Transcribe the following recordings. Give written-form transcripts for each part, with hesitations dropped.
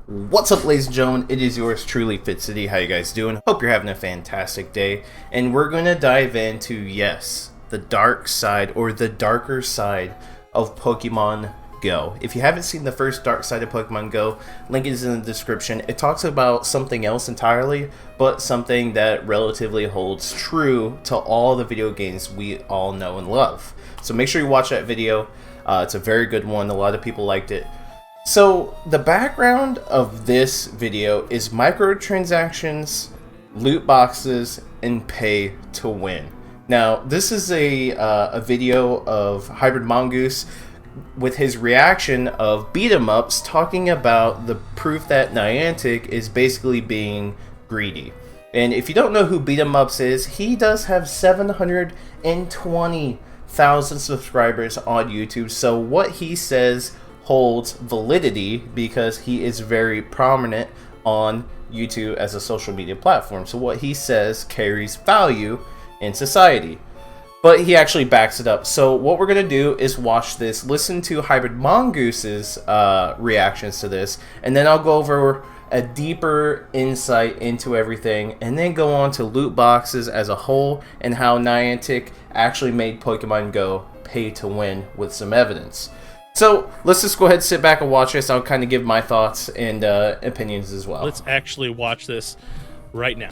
What's up, ladies and gentlemen? It is yours truly, Fitz. How you guys doing? Hope you're having a fantastic day. And we're going to dive into, yes, the dark side or the darker side of Pokemon Go. If you haven't seen the first dark side of Pokemon Go, link is in the description. It talks about something else entirely, but something that relatively holds true to all the video games we all know and love. So make sure you watch that video. It's a very good one. A lot of people liked it. So the background of this video is microtransactions, loot boxes, and pay to win. Now this is a video of Hybrid Mongoose with his reaction of beat 'em ups, talking about the proof that Niantic is basically being greedy. And if you don't know who beat 'em ups is, he does have 720,000 subscribers on YouTube. So what he says holds validity because he is very prominent on YouTube as a social media platform. So what he says carries value in society. But he actually backs it up. So what we're going to do is watch this, listen to Hybrid Mongoose's reactions to this, and then I'll go over a deeper insight into everything, and then go on to loot boxes as a whole and how Niantic actually made Pokemon Go pay to win with some evidence. So let's just go ahead and sit back and watch this. I'll kind of give my thoughts and opinions as well. Let's actually watch this right now.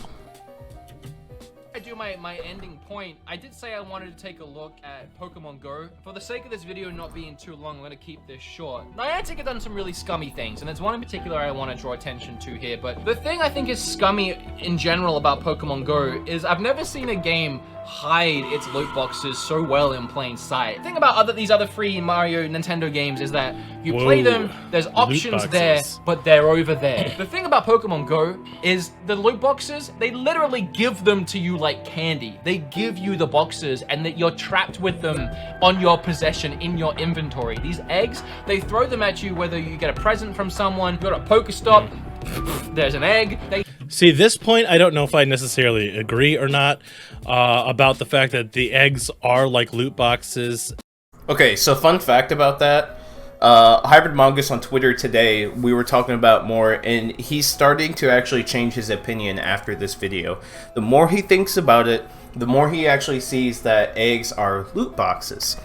I do my ending point. I did say I wanted to take a look at Pokemon Go. For the sake of this video not being too long, I'm going to keep this short. Niantic have done some really scummy things, and there's one in particular I want to draw attention to here. But the thing I think is scummy in general about Pokemon Go is I've never seen a game hide its loot boxes so well in plain sight. The thing about these other free Mario Nintendo games is that you play them, there's options there, but they're over there. The thing about Pokemon Go is the loot boxes, they literally give them to you like candy. They give you the boxes and that you're trapped with them on your possession in your inventory. These eggs, they throw them at you whether you get a present from someone, you go to a Pokestop, there's an egg. See, this point, I don't know if I necessarily agree or not about the fact that the eggs are like loot boxes. Okay, so fun fact about that. Hybrid Mongoose on Twitter today, we were talking about more, and he's starting to actually change his opinion after this video. The more he thinks about it, the more he actually sees that eggs are loot boxes.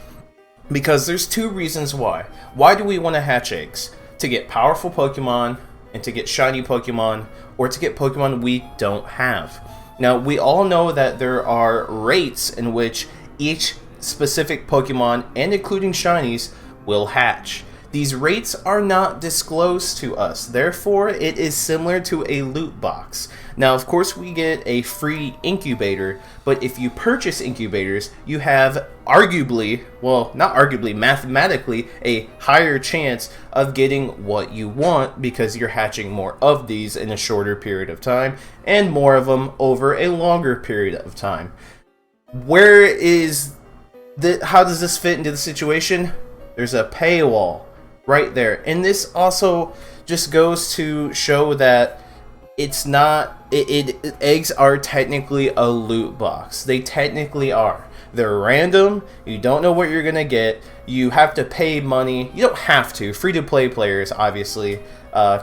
Because there's two reasons why. Why do we want to hatch eggs? To get powerful Pokemon, and to get shiny Pokemon, or to get Pokemon we don't have. Now, we all know that there are rates in which each specific Pokemon, and including shinies, will hatch. These rates are not disclosed to us, therefore it is similar to a loot box. Now, of course, we get a free incubator, but if you purchase incubators, you have arguably, well, not arguably, mathematically, a higher chance of getting what you want because you're hatching more of these in a shorter period of time and more of them over a longer period of time. How does this fit into the situation? There's a paywall right there, and this also just goes to show that it's not eggs are technically a loot box. They technically are. They're random. You don't know what you're gonna get. You have to pay money. You don't have to. Free-to-play players obviously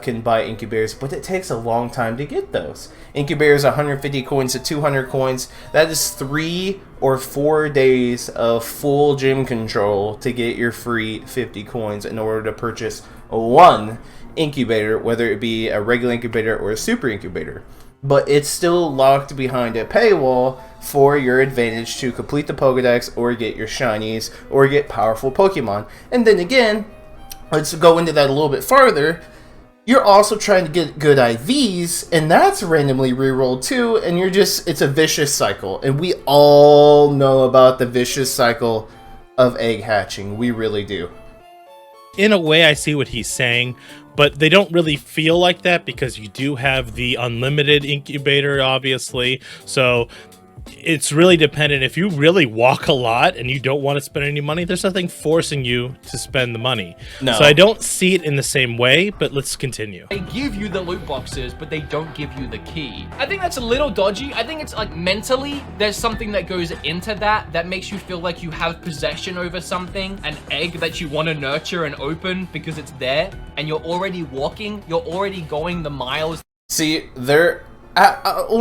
can buy incubators, but it takes a long time to get those. Incubators, 150 coins to 200 coins. That is 3 or 4 days of full gym control to get your free 50 coins in order to purchase one incubator, whether it be a regular incubator or a super incubator. But it's still locked behind a paywall for your advantage to complete the Pokedex or get your shinies or get powerful Pokemon. And then again, let's go into that a little bit farther. You're also trying to get good IVs, and that's randomly rerolled too, and it's a vicious cycle. And we all know about the vicious cycle of egg hatching. We really do. In a way, I see what he's saying, but they don't really feel like that because you do have the unlimited incubator, obviously. So it's really dependent. If you really walk a lot and you don't want to spend any money, there's nothing forcing you to spend the money. No. So I don't see it in the same way, but let's continue. They give you the loot boxes, but they don't give you the key. I think that's a little dodgy. I think it's like mentally, there's something that goes into that makes you feel like you have possession over something, an egg that you want to nurture and open because it's there, and you're already walking, you're already going the miles. See, let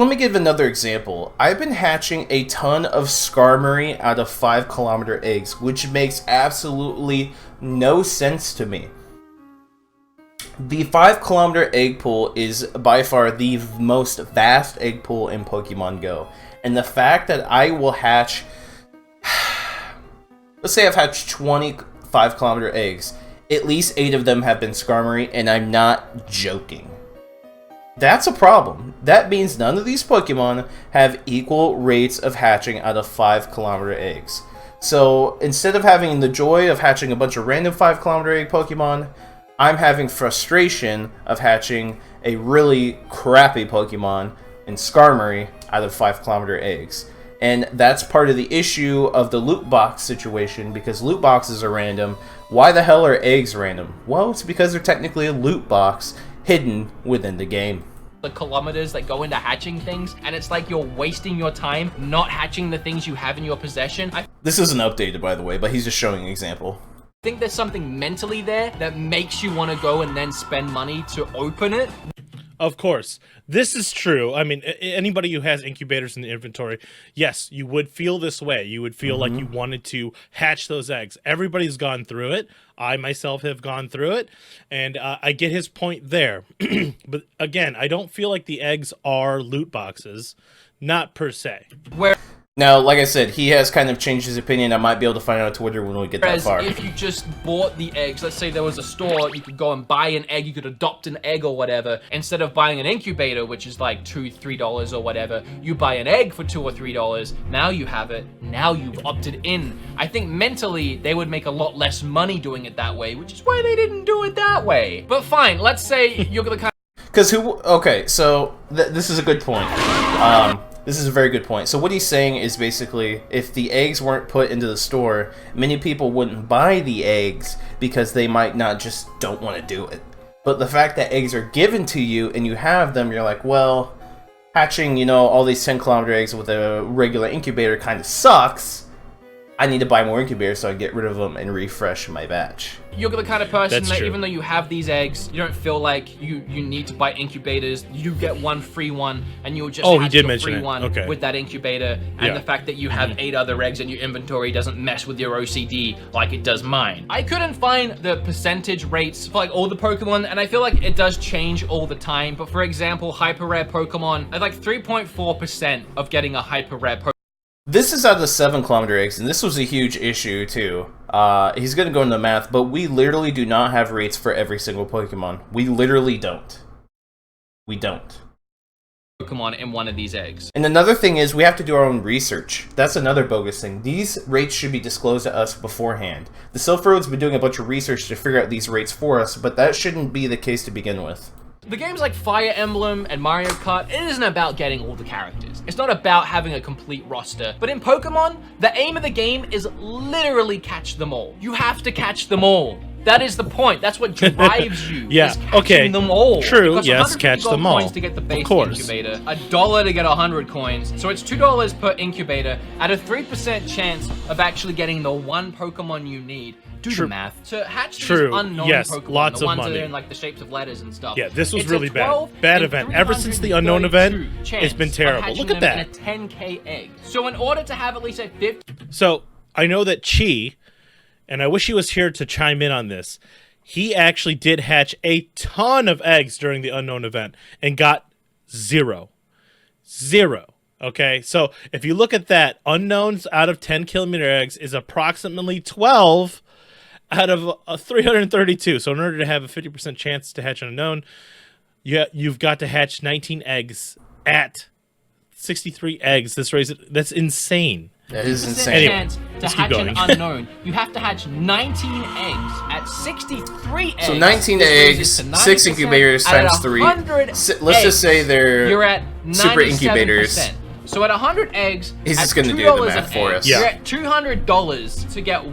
me give another example. I've been hatching a ton of Skarmory out of 5-kilometer eggs, which makes absolutely no sense to me. The 5-kilometer egg pool is by far the most vast egg pool in Pokemon Go. And the fact that I will hatch... Let's say I've hatched 20 5-kilometer eggs. At least 8 of them have been Skarmory, and I'm not joking. That's a problem. That means none of these Pokemon have equal rates of hatching out of 5-kilometer eggs. So instead of having the joy of hatching a bunch of random 5-kilometer egg Pokemon, I'm having frustration of hatching a really crappy Pokemon in Skarmory out of 5-kilometer eggs. And that's part of the issue of the loot box situation, because loot boxes are random. Why the hell are eggs random? Well, it's because they're technically a loot box hidden within the game. The kilometers that go into hatching things, and it's like you're wasting your time not hatching the things you have in your possession. This isn't updated, by the way, but he's just showing an example. I think there's something mentally there that makes you want to go and then spend money to open it. Of course, this is true. I mean, anybody who has incubators in the inventory, yes, you would feel this way. You would feel like you wanted to hatch those eggs. Everybody's gone through it. I myself have gone through it, and I get his point there. But again, I don't feel like the eggs are loot boxes, not per se. Now, like I said, he has kind of changed his opinion. I might be able to find out on Twitter when we get that far. If you just bought the eggs, let's say there was a store, you could go and buy an egg, you could adopt an egg or whatever, instead of buying an incubator, which is like $2, $3 or whatever, you buy an egg for $2 or $3, now you have it, now you've opted in. I think mentally, they would make a lot less money doing it that way, which is why they didn't do it that way. But fine, let's say you're gonna kind of... Because okay, so this is a good point. This is a very good point. So what he's saying is basically, if the eggs weren't put into the store, many people wouldn't buy the eggs because they might not just don't want to do it. But the fact that eggs are given to you and you have them, you're like, well, hatching, you know, all these 10-kilometer eggs with a regular incubator kind of sucks. I need to buy more incubators so I can get rid of them and refresh my batch. You're the kind of person that even though you have these eggs, you don't feel like you need to buy incubators. You get one free one, and you'll just hatch your free one with that incubator. And the fact that you have 8 other eggs in your inventory doesn't mess with your OCD like it does mine. I couldn't find the percentage rates for like all the Pokemon, and I feel like it does change all the time. But for example, hyper rare Pokemon, at like 3.4% of getting a hyper rare Pokemon. This is out of the 7-kilometer eggs, and this was a huge issue too. He's gonna go into the math, but we literally do not have rates for every single Pokemon. We literally don't. We don't. Pokemon in one of these eggs. And another thing is we have to do our own research. That's another bogus thing. These rates should be disclosed to us beforehand. The Silph Road's been doing a bunch of research to figure out these rates for us, but that shouldn't be the case to begin with. The games like Fire Emblem and Mario Kart, it isn't about getting all the characters. It's not about having a complete roster. But in Pokemon, the aim of the game is literally catch them all. You have to catch them all. That is the point. That's what drives you. Yeah, is catching them all. True, because yes, catch them all. Coins to get the base of course. incubator, $1 to get 100 coins. So it's $2 per incubator at a 3% chance of actually getting the one Pokemon you need. Do the math. To hatch these unknown Pokemon, lots the of ones money. that are in like the shapes of letters and stuff. Yeah, this was really bad. Bad event. Ever since the unknown event, it's been terrible. Look at that. In a 10k egg. So in order to have at least a 50... So I know that Chi, and I wish he was here to chime in on this, he actually did hatch a ton of eggs during the unknown event and got 0. 0. Okay, so if you look at that, unknowns out of 10-kilometer eggs is approximately 12 out of 332. So in order to have a 50% chance to hatch an unknown, you've got to hatch 19 eggs at 63 eggs. That's insane. That is insane. Anyway, to hatch an unknown, you have to hatch 19 eggs at 63 eggs. So 19 eggs, 6 incubators times 3. Let's just say they're you're at super incubators. So at 100 eggs, He's at just gonna do the $2 math an for egg, us. you're Yeah. at $200 to get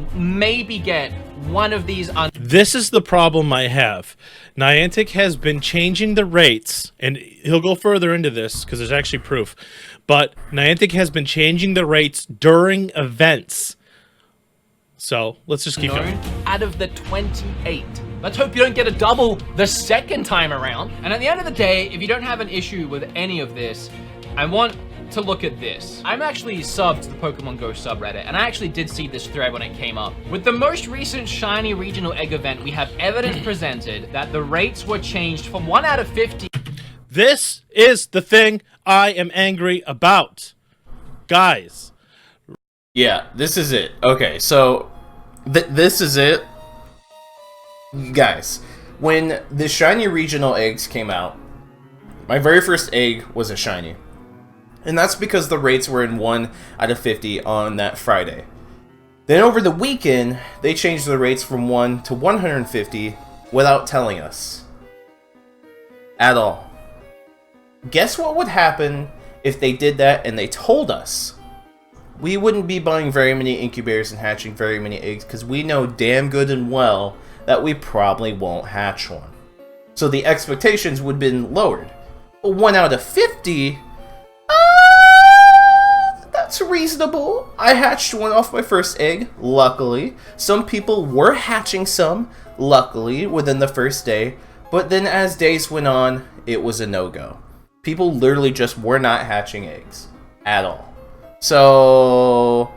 one of these. This is the problem I have. Niantic has been changing the rates, and he'll go further into this because there's actually proof. But Niantic has been changing the rates during events. So let's just keep going. Out of the 28. Let's hope you don't get a double the second time around. And at the end of the day, if you don't have an issue with any of this, I want to look at this. I'm actually subbed to the Pokemon Go subreddit, and I actually did see this thread when it came up. With the most recent Shiny Regional Egg event, we have evidence presented that the rates were changed from 1 out of 50. This is the thing I am angry about. Guys. Yeah, this is it. Okay, so this is it. Guys, when the Shiny Regional Eggs came out, my very first egg was a Shiny. And that's because the rates were in 1 out of 50 on that Friday. Then over the weekend, they changed the rates from 1 to 150 without telling us. At all. Guess what would happen if they did that and they told us? We wouldn't be buying very many incubators and hatching very many eggs because we know damn good and well that we probably won't hatch one. So the expectations would have been lowered. But 1 out of 50... that's reasonable. I hatched one off my first egg, luckily. Some people were hatching some, luckily, within the first day. But then as days went on, it was a no-go. People literally just were not hatching eggs. At all. So...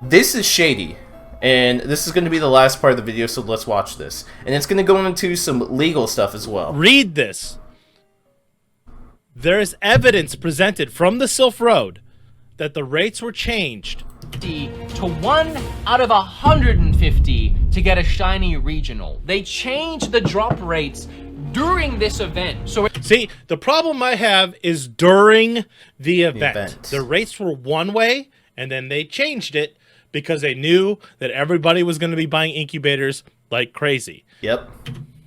this is shady. And this is going to be the last part of the video, so let's watch this. And it's going to go into some legal stuff as well. Read this. There is evidence presented from the Sylph Road that the rates were changed to 1 out of 150 to get a Shiny Regional. They changed the drop rates during this event. So see, the problem I have is during the event. The rates were one way, and then they changed it because they knew that everybody was going to be buying incubators like crazy. Yep.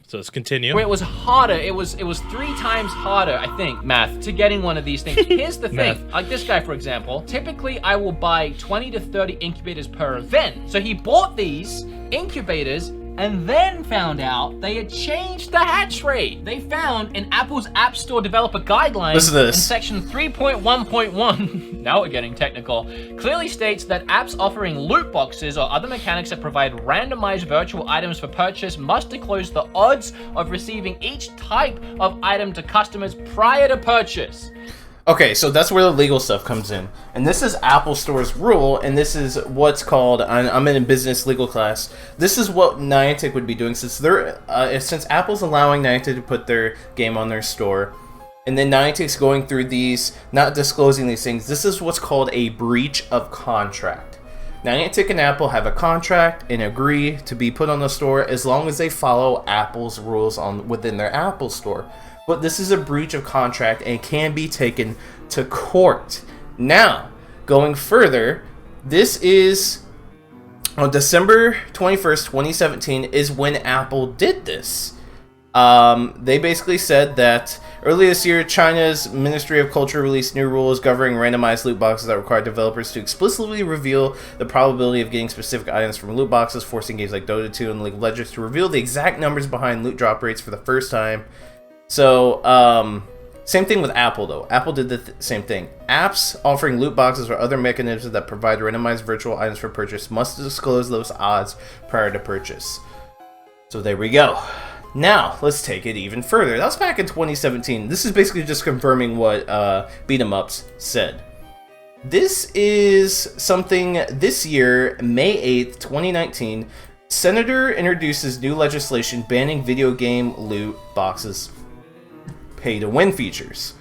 So let's continue. It was harder. It was 3 times harder, I think, math, to getting one of these things. Here's the thing. Like this guy, for example. Typically, I will buy 20 to 30 incubators per event. So he bought these incubators and then found out they had changed the hatch rate. They found in Apple's App Store Developer Guidelines Listen to this. in section 3.1.1, now we're getting technical, clearly states that apps offering loot boxes or other mechanics that provide randomized virtual items for purchase must disclose the odds of receiving each type of item to customers prior to purchase. Okay, so that's where the legal stuff comes in. And this is Apple Store's rule, and this is what's called, I'm in a business legal class, this is what Niantic would be doing since since Apple's allowing Niantic to put their game on their store, and then Niantic's going through these, not disclosing these things, this is what's called a breach of contract. Niantic and Apple have a contract and agree to be put on the store as long as they follow Apple's rules within their Apple Store. But this is a breach of contract and can be taken to court. Now, going further, this is on December 21st, 2017 is when Apple did this. They basically said that earlier this year, China's Ministry of Culture released new rules governing randomized loot boxes that require developers to explicitly reveal the probability of getting specific items from loot boxes, forcing games like Dota 2 and League of Legends to reveal the exact numbers behind loot drop rates for the first time. So, same thing with Apple, though. Apple did the same thing. Apps offering loot boxes or other mechanisms that provide randomized virtual items for purchase must disclose those odds prior to purchase. So there we go. Now, let's take it even further. That was back in 2017. This is basically just confirming what Beat 'em Ups said. This is something this year, May 8th, 2019, Senator introduces new legislation banning video game loot boxes pay-to-win features.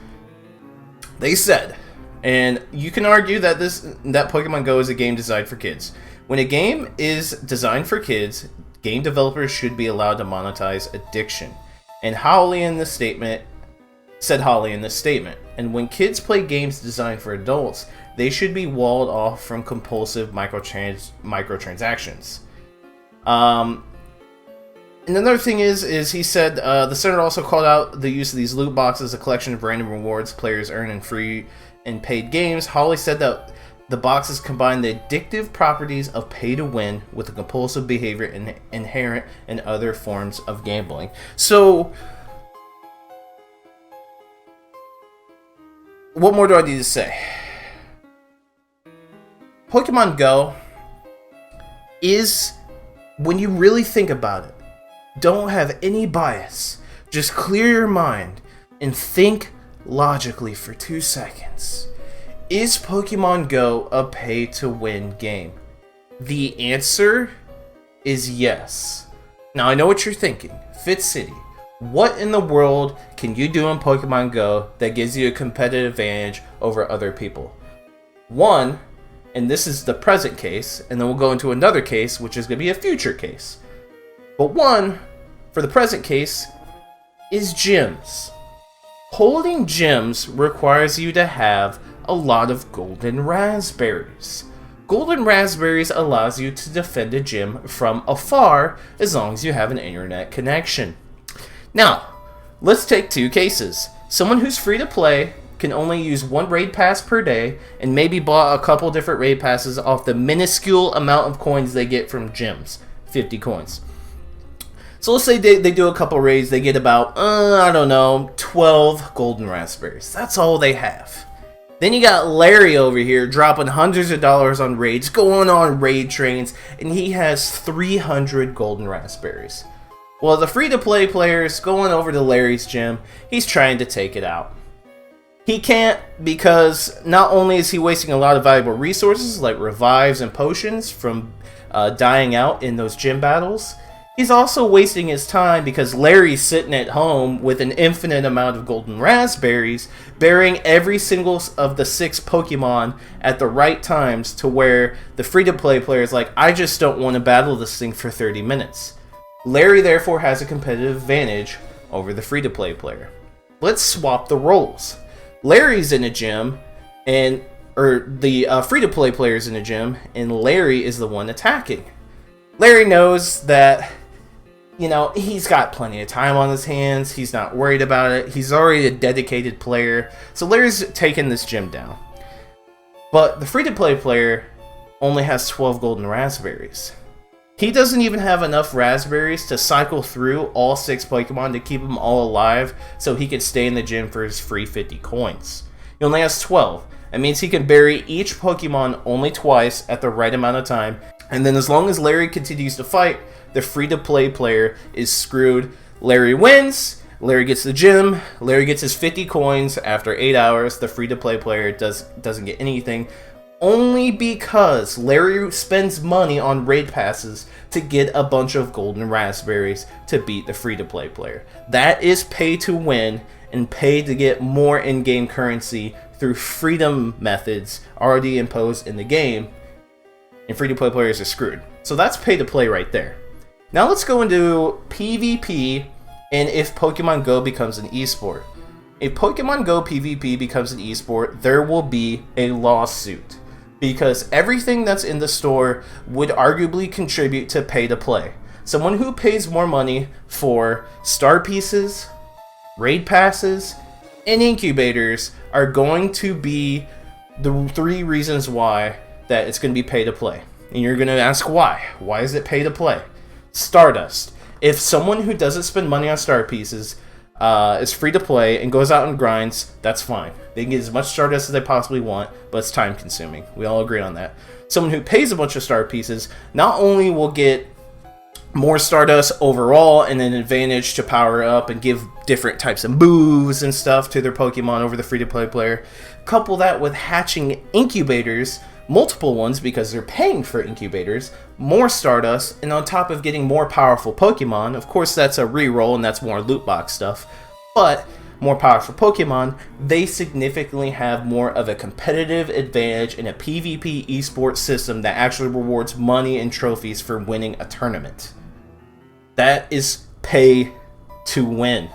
They said, and you can argue that that Pokemon Go is a game designed for kids. When a game is designed for kids, game developers should be allowed to monetize addiction. And Holly in this statement said Holly in this statement. And when kids play games designed for adults, they should be walled off from compulsive microtransactions. And another thing is he said the Senator also called out the use of these loot boxes, a collection of random rewards players earn in free and paid games. Holly said that the boxes combine the addictive properties of pay to win with the compulsive behavior inherent in other forms of gambling. So, what more do I need to say? Pokemon Go is, when you really think about it, don't have any bias. Just clear your mind and think logically for 2 seconds. Is Pokemon Go a pay-to-win game? The answer is yes. Now, I know what you're thinking. Fitz City, what in the world can you do in Pokemon Go that gives you a competitive advantage over other people? One, and this is the present case, and then we'll go into another case, which is going to be a future case. But one, for the present case, is gyms. Holding gyms requires you to have a lot of golden raspberries. Golden raspberries allows you to defend a gym from afar as long as you have an internet connection. Now, let's take 2 cases. Someone who's free to play can only use 1 raid pass per day and maybe bought a couple different raid passes off the minuscule amount of coins they get from gyms, 50 coins. So let's say they do a couple raids, they get about, 12 golden raspberries. That's all they have. Then you got Larry over here dropping hundreds of dollars on raids, going on raid trains, and he has 300 golden raspberries. Well, the free-to-play player's going over to Larry's gym, he's trying to take it out. He can't, because not only is he wasting a lot of valuable resources like revives and potions from dying out in those gym battles, he's also wasting his time because Larry's sitting at home with an infinite amount of golden raspberries, burying every single of the 6 Pokemon at the right times to where the free-to-play player is like, I just don't want to battle this thing for 30 minutes. Larry therefore has a competitive advantage over the free-to-play player. Let's swap the roles. Larry's in a gym, the free-to-play player's in a gym, and Larry is the one attacking. Larry knows that, he's got plenty of time on his hands. He's not worried about it. He's already a dedicated player. So Larry's taking this gym down. But the free-to-play player only has 12 golden raspberries. He doesn't even have enough raspberries to cycle through all 6 Pokemon to keep them all alive so he can stay in the gym for his free 50 coins. He only has 12. That means he can bury each Pokemon only twice at the right amount of time. And then as long as Larry continues to fight, the free-to-play player is screwed. Larry wins, Larry gets the gym, Larry gets his 50 coins after 8 hours. The free-to-play player doesn't get anything, only because Larry spends money on raid passes to get a bunch of golden raspberries to beat the free-to-play player. That is pay to win and pay to get more in-game currency through freedom methods already imposed in the game, and free-to-play players are screwed. So that's pay-to-play right there. Now let's go into PvP and if Pokemon Go becomes an esport. If Pokemon Go PvP becomes an esport, there will be a lawsuit, because everything that's in the store would arguably contribute to pay-to-play. Someone who pays more money for star pieces, raid passes, and incubators are going to be the 3 reasons why that it's going to be pay-to-play. And you're going to ask why. Why is it pay-to-play? Stardust. If someone who doesn't spend money on star pieces is free to play and goes out and grinds, that's fine. They can get as much Stardust as they possibly want, but it's time consuming. We all agree on that. Someone who pays a bunch of star pieces not only will get more Stardust overall and an advantage to power up and give different types of moves and stuff to their Pokemon over the free-to-play player. Couple that with hatching incubators, multiple ones because they're paying for incubators, more Stardust, and on top of getting more powerful Pokemon. Of course, that's a reroll and that's more loot box stuff, but more powerful Pokemon, they significantly have more of a competitive advantage in a PvP esports system that actually rewards money and trophies for winning a tournament. That is pay to win.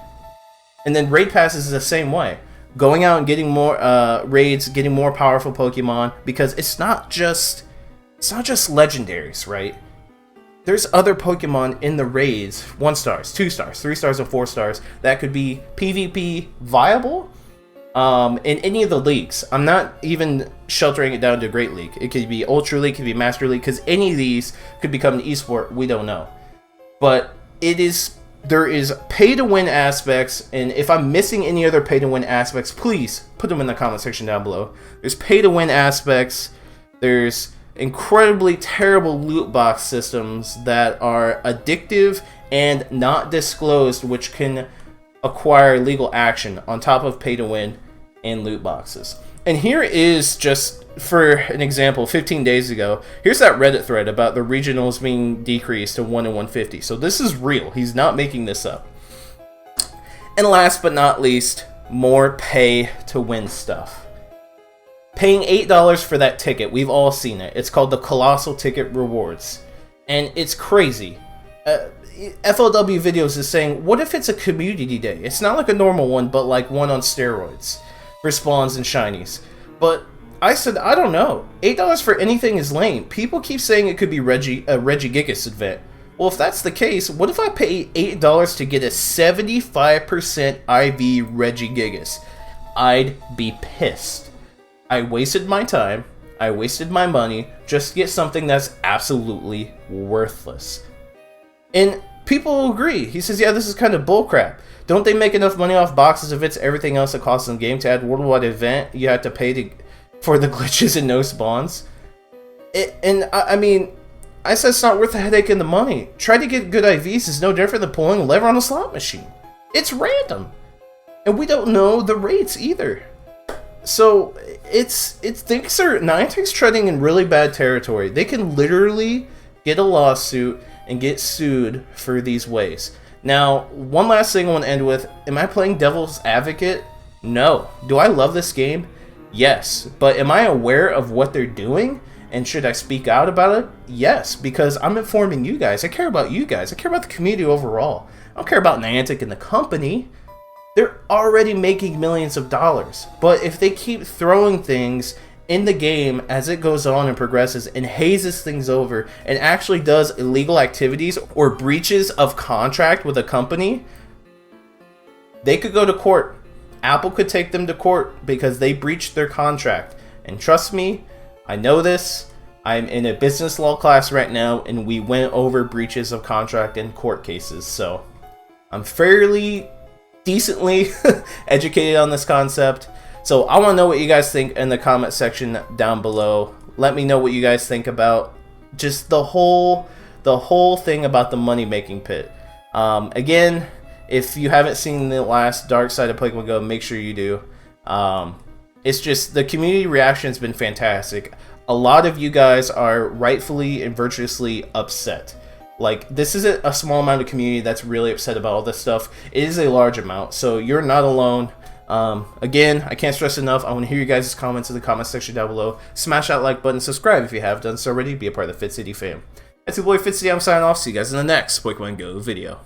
And then raid passes is the same way. Going out and getting more raids, getting more powerful Pokemon, because it's not just legendaries, right? there's other Pokemon in the raids, 1 stars, 2 stars, 3 stars, and 4 stars that could be PvP viable in any of the leagues. I'm not even sheltering it down to Great League. It could be Ultra League, it could be Master League, because any of these could become an esport. We don't know. But there is pay-to-win aspects, and if I'm missing any other pay-to-win aspects, please put them in the comment section down below. There's pay-to-win aspects. There's incredibly terrible loot box systems that are addictive and not disclosed, which can acquire legal action on top of pay-to-win and loot boxes. And here is just, for an example, 15 days ago, here's that Reddit thread about the regionals being decreased to 1 in 150. So this is real. He's not making this up. And last but not least, more pay-to-win stuff. Paying $8 for that ticket, we've all seen it. It's called the Colossal Ticket Rewards. And it's crazy. FLW Videos is saying, what if it's a community day? It's not like a normal one, but like one on steroids for spawns and shinies. But I said, I don't know. $8 for anything is lame. People keep saying it could be a Regigigas event. Well, if that's the case, what if I pay $8 to get a 75% IV Regigigas? I'd be pissed. I wasted my time, I wasted my money just to get something that's absolutely worthless. And people agree. He says, yeah, this is kind of bullcrap. Don't they make enough money off boxes if it's everything else that costs in the game? To add worldwide event, you have to pay for the glitches and no spawns. I mean, I said it's not worth the headache and the money. Try to get good IVs is no different than pulling a lever on a slot machine. It's random. And we don't know the rates either. So Niantic's treading in really bad territory. They can literally get a lawsuit and get sued for these ways. Now, one last thing I want to end with. Am I playing devil's advocate? No. Do I love this game? Yes. But am I aware of what they're doing? And should I speak out about it? Yes, because I'm informing you guys. I care about you guys. I care about the community overall. I don't care about Niantic and the company. They're already making millions of dollars. But if they keep throwing things in the game as it goes on and progresses and hazes things over and actually does illegal activities or breaches of contract with a company, they could go to court. Apple could take them to court because they breached their contract. And trust me, I know this. I'm in a business law class right now and we went over breaches of contract and court cases. So I'm fairly decently educated on this concept. So I want to know what you guys think in the comment section down below. Let me know what you guys think about just the whole thing about the money making pit. Again, if you haven't seen the last Dark Side of Pokemon Go, make sure you do. It's just the community reaction has been fantastic. A lot of you guys are rightfully and virtuously upset. Like, this isn't a small amount of community that's really upset about all this stuff. It is a large amount, so you're not alone. Again, I can't stress enough, I want to hear you guys' comments in the comment section down below. Smash that like button, subscribe if you have done so already, be a part of the Fitz City fam. That's your boy Fitz City, I'm signing off. See you guys in the next Pokemon Go video.